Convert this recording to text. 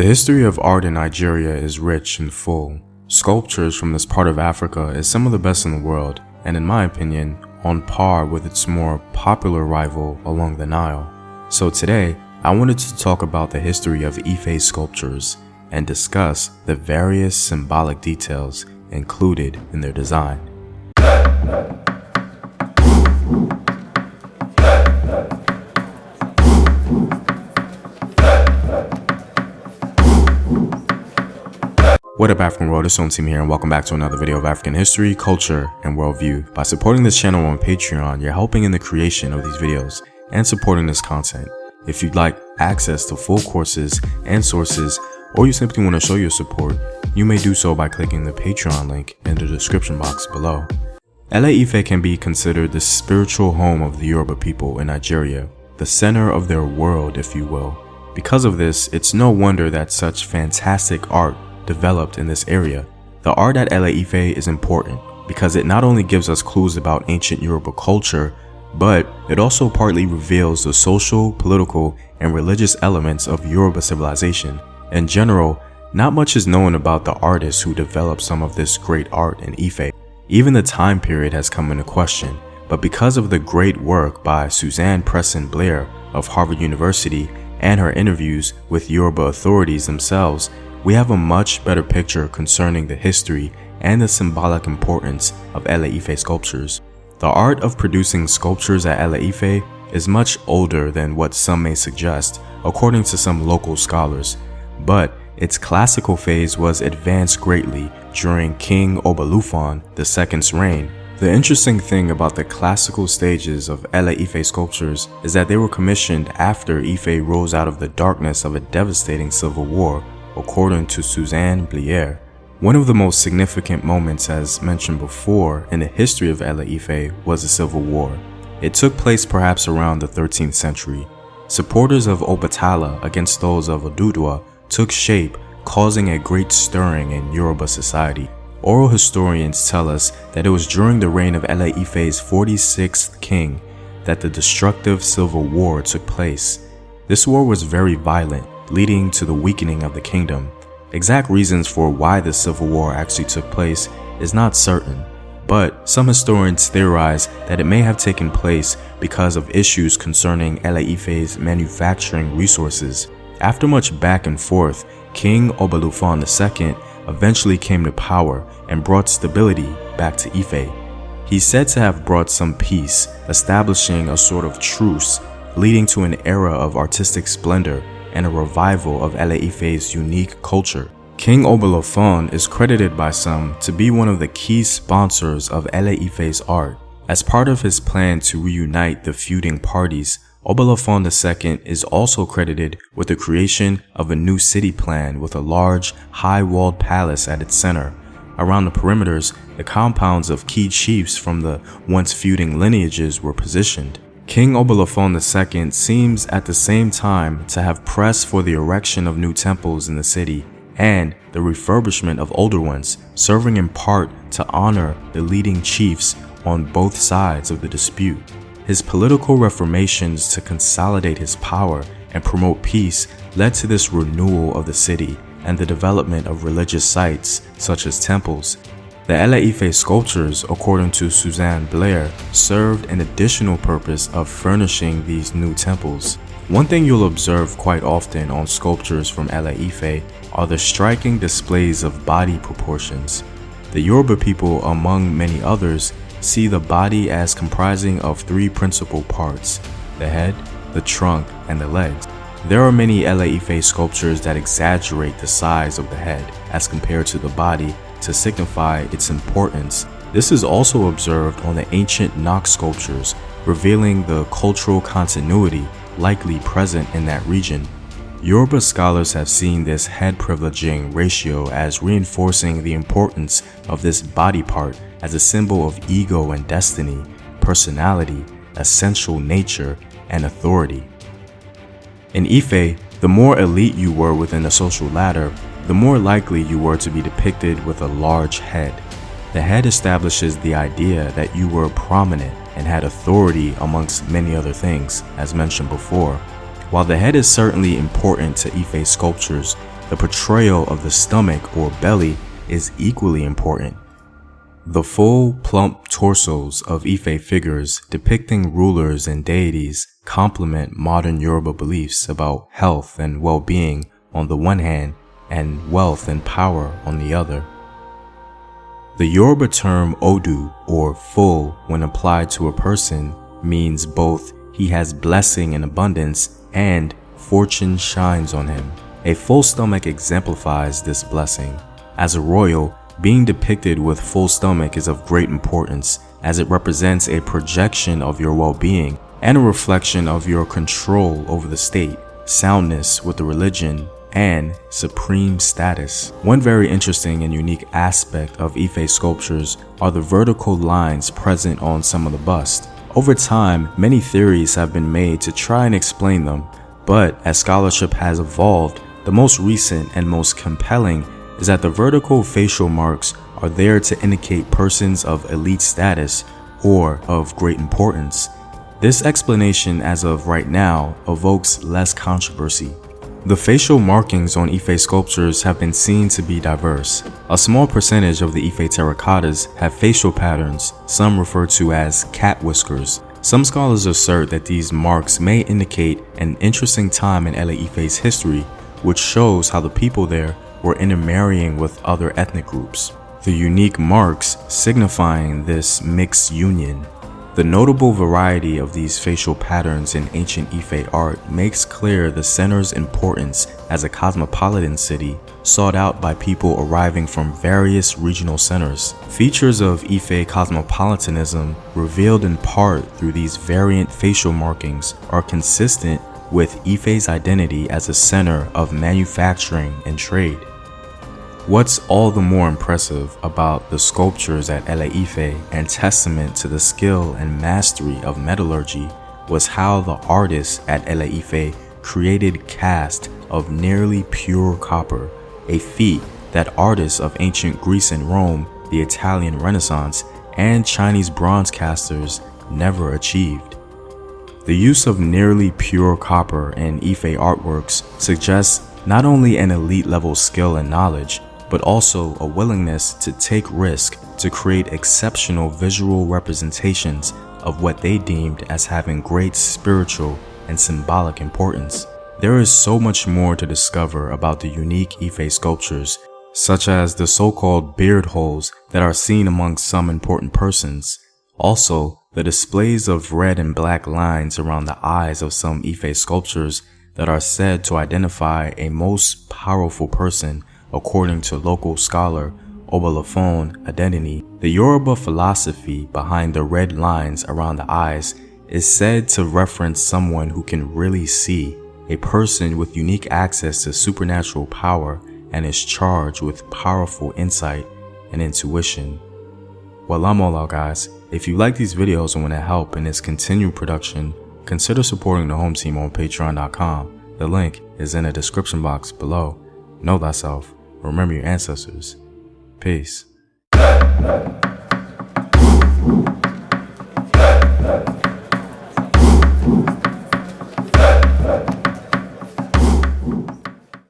The history of art in Nigeria is rich and full. Sculptures from this part of Africa is some of the best in the world, and in my opinion, on par with its more popular rival along the Nile. So today, I wanted to talk about the history of Ife sculptures and discuss the various symbolic details included in their design. What up, African world? It's Team here, and welcome back to another video of African history, culture, and worldview. By supporting this channel on Patreon, you're helping in the creation of these videos and supporting this content. If you'd like access to full courses and sources, or you simply want to show your support, you may do so by clicking the Patreon link in the description box below. Ife can be considered the spiritual home of the Yoruba people in Nigeria, the center of their world, if you will. Because of this, it's no wonder that such fantastic art developed in this area. The art at Ife is important because it not only gives us clues about ancient Yoruba culture, but it also partly reveals the social, political, and religious elements of Yoruba civilization. In general, not much is known about the artists who developed some of this great art in Ife. Even the time period has come into question, but because of the great work by Suzanne Preston Blair of Harvard University and her interviews with Yoruba authorities themselves, we have a much better picture concerning the history and the symbolic importance of Ife sculptures. The art of producing sculptures at Ife is much older than what some may suggest, according to some local scholars, but its classical phase was advanced greatly during King Obalufon II's reign. The interesting thing about the classical stages of Ife sculptures is that they were commissioned after Ife rose out of the darkness of a devastating civil war, according to Suzanne Blair. One of the most significant moments, as mentioned before, in the history of Ife was the Civil War. It took place perhaps around the 13th century. Supporters of Obatala against those of Oduduwa took shape, causing a great stirring in Yoruba society. Oral historians tell us that it was during the reign of Ife's 46th king that the destructive Civil War took place. This war was very violent, leading to the weakening of the kingdom. Exact reasons for why the Civil War actually took place is not certain, but some historians theorize that it may have taken place because of issues concerning Ife's manufacturing resources. After much back and forth, King Obalufon II eventually came to power and brought stability back to Ife. He's said to have brought some peace, establishing a sort of truce, leading to an era of artistic splendor and a revival of Ife's unique culture. King Obalufon is credited by some to be one of the key sponsors of Ife's art. As part of his plan to reunite the feuding parties, Obalufon II is also credited with the creation of a new city plan with a large, high-walled palace at its center. Around the perimeters, the compounds of key chiefs from the once feuding lineages were positioned. King Obalufon II seems at the same time to have pressed for the erection of new temples in the city and the refurbishment of older ones, serving in part to honor the leading chiefs on both sides of the dispute. His political reformations to consolidate his power and promote peace led to this renewal of the city and the development of religious sites such as temples. The Ife sculptures, according to Suzanne Blair, served an additional purpose of furnishing these new temples. One thing you'll observe quite often on sculptures from Ife are the striking displays of body proportions. The Yoruba people, among many others, see the body as comprising of three principal parts: the head, the trunk, and the legs. There are many Ife sculptures that exaggerate the size of the head as compared to the body to signify its importance. This is also observed on the ancient Knox sculptures, revealing the cultural continuity likely present in that region. Yoruba scholars have seen this head privileging ratio as reinforcing the importance of this body part as a symbol of ego and destiny, personality, essential nature, and authority. In Ife, the more elite you were within the social ladder, the more likely you were to be depicted with a large head. The head establishes the idea that you were prominent and had authority amongst many other things, as mentioned before. While the head is certainly important to Ife sculptures, the portrayal of the stomach or belly is equally important. The full, plump torsos of Ife figures depicting rulers and deities complement modern Yoruba beliefs about health and well-being on the one hand and wealth and power on the other. The Yoruba term Odu, or full, when applied to a person, means both he has blessing and abundance and fortune shines on him. A full stomach exemplifies this blessing. As a royal, being depicted with full stomach is of great importance, as it represents a projection of your well-being and a reflection of your control over the state, soundness with the religion, and supreme status. One very interesting and unique aspect of Ife sculptures are the vertical lines present on some of the bust. Over time, many theories have been made to try and explain them, but as scholarship has evolved, the most recent and most compelling is that the vertical facial marks are there to indicate persons of elite status or of great importance. This explanation, as of right now, evokes less controversy. The facial markings on Ife sculptures have been seen to be diverse. A small percentage of the Ife terracottas have facial patterns, some refer to as cat whiskers. Some scholars assert that these marks may indicate an interesting time in LA Ife's history, which shows how the people there were intermarrying with other ethnic groups. The unique marks signifying this mixed union. The notable variety of these facial patterns in ancient Ife art makes clear the center's importance as a cosmopolitan city sought out by people arriving from various regional centers. Features of Ife cosmopolitanism, revealed in part through these variant facial markings, are consistent with Ife's identity as a center of manufacturing and trade. What's all the more impressive about the sculptures at LA Ife and testament to the skill and mastery of metallurgy was how the artists at LA Ife created cast of nearly pure copper, a feat that artists of ancient Greece and Rome, the Italian Renaissance, and Chinese bronze casters never achieved. The use of nearly pure copper in Ife artworks suggests not only an elite level skill and knowledge, but also a willingness to take risk to create exceptional visual representations of what they deemed as having great spiritual and symbolic importance. There is so much more to discover about the unique Ife sculptures, such as the so-called beard holes that are seen among some important persons. Also, the displays of red and black lines around the eyes of some Ife sculptures that are said to identify a most powerful person according to local scholar Obalafon Adenini. The Yoruba philosophy behind the red lines around the eyes is said to reference someone who can really see, a person with unique access to supernatural power and is charged with powerful insight and intuition. Well, I'm all out, guys. If you like these videos and want to help in its continued production, consider supporting the home team on patreon.com. The link is in the description box below. Know thyself. Remember your ancestors. Peace.